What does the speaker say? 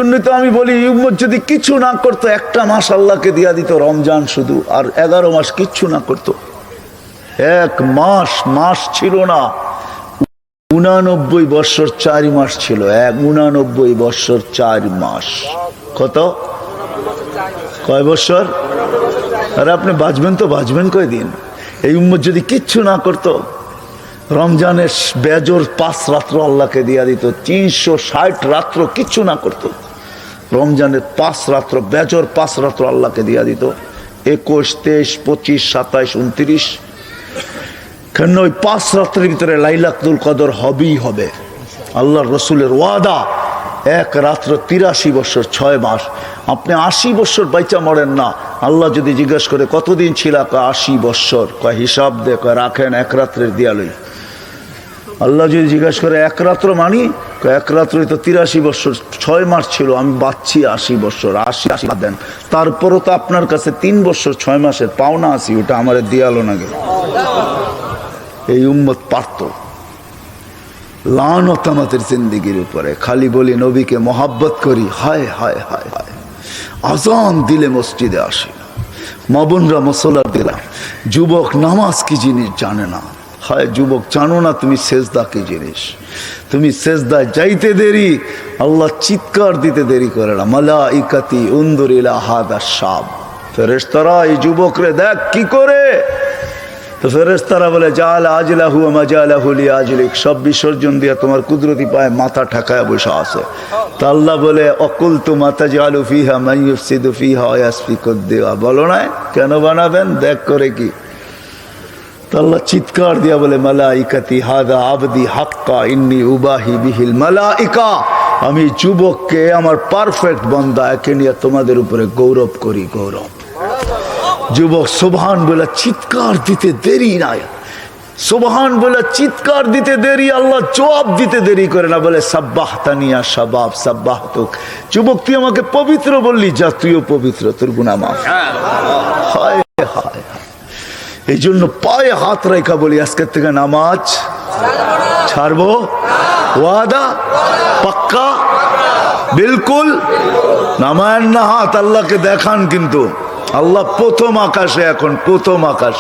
জন্য তো আমি বলি উম্মত যদি কিছু না করতো, একটা মাস আল্লাহকে দিয়া দিত রমজান শুধু, আর 11 মাস কিচ্ছু না করতো। এক মাস ছিল না, 89 বৎসর 4 মাস ছিল। 89 বৎসর 4 মাস। কত? কয় বৎসর? আর আপনি বাঁচবেন তো বাঁচবেন কয়দিন? এই উম্মত যদি কিচ্ছু না করতো, রমজানের বেজর 5 রাত্র আল্লাহকে দিয়া দিত। 360 রাত্র কিচ্ছু না করতো, রমজানের 5 রাত্র বেজর 5 রাত্র আল্লাহকে দিয়া দিত। 21, 23, 25, 27, 29। কেন ওই 5 রাত্রের ভিতরে লাইলাতুল কদর হবেই হবে। আল্লাহর রসুলের ওয়াদা। এক রাত্র 83 বৎসর 6 মাস। আপনি 80 বৎসর বাইচা মরেন না। আল্লাহ যদি জিজ্ঞেস করে কতদিন ছিল, 80 বৎসর। কয় হিসাব দে, কয় রাখেন এক রাত্রের দিয়ালই। আল্লাহ যদি জিজ্ঞেস করে এক রাত্র মানি, এক রাত্রই তো 83 বৎসর 6 মাস ছিল, আমি বাঁচছি 80 বৎসর। 80 দেন, তারপরও তো আপনার কাছে 3 বৎসর 6 মাসের পাওনা আছি, ওটা আমার দিয়ালো না গেল। এই উম্মত পারত। লানত আমাদের জিন্দিগির উপরে। খালি বলি নবীকে মহাব্বত করি, হায় হায় হায় হায়। আজান দিলে মসজিদে আসি না, মা বোনরা মুসল্লা দিলাম। যুবক নামাজ কি জিনিস জানে না। হায় যুবক, জানো না তুমি সেজদা কি জিনিস? তুমি সেজদায় যাইতে দেরি, আল্লাহ চিৎকার দিতে দেরি করে না। মালাইকাতি উনদুর ইলা হাদা শাব। ফেরেশতারা এই যুবকরে দেখ কি করে। তো ফেরেশতারা বলে জাল আজলাহু ওয়া মাজালাহু লিআজলিক, সব বিসর্জন দিয়ে তোমার কুদরতি পায়ে মাথা ঠেকায় বসে আছে। তা আল্লাহ বলে অকুলতু মাতাজালু ফিহা মান ইউফসিদু ফিহা ওয়া ইয়াসফিকুদ দিমা। বলো না কেন বানাবেন, দেখ করে কি। তো আল্লাহ চিৎকার দিয়া বলে মালাইকাতি হাদা আবদি হাক্কা ইন্নী উবাহি বিহিল মালাইকা। আমি যুবককে আমার পারফেক্ট বান্দা একে নিয়ে তোমাদের উপরে গৌরব করি, গৌরব। যুবক সুবহান বলে চিৎকার দিতে দেরি নাই, সুবহান বলে চিৎকার দিতে দেরি, আল্লাহ জবাব দিতে দেরি করে না। বলে সাব্বাহতানি ইয়া শাবাব সাব্বাহতুক। যুবক তুই আমাকে পবিত্র বললি, যা তুইও পবিত্র, তোর গুনাহ মাফ। হায় হায়। এই জন্য পায়ে হাত রেখা বলি আজকের থেকে নামাজ ছাড়বো। ওয়াদা পাক্কা বিলকুল। নামায়ের না হাত, আল্লাহকে দেখান। কিন্তু আল্লাহ প্রথম আকাশে, এখন প্রথম আকাশে।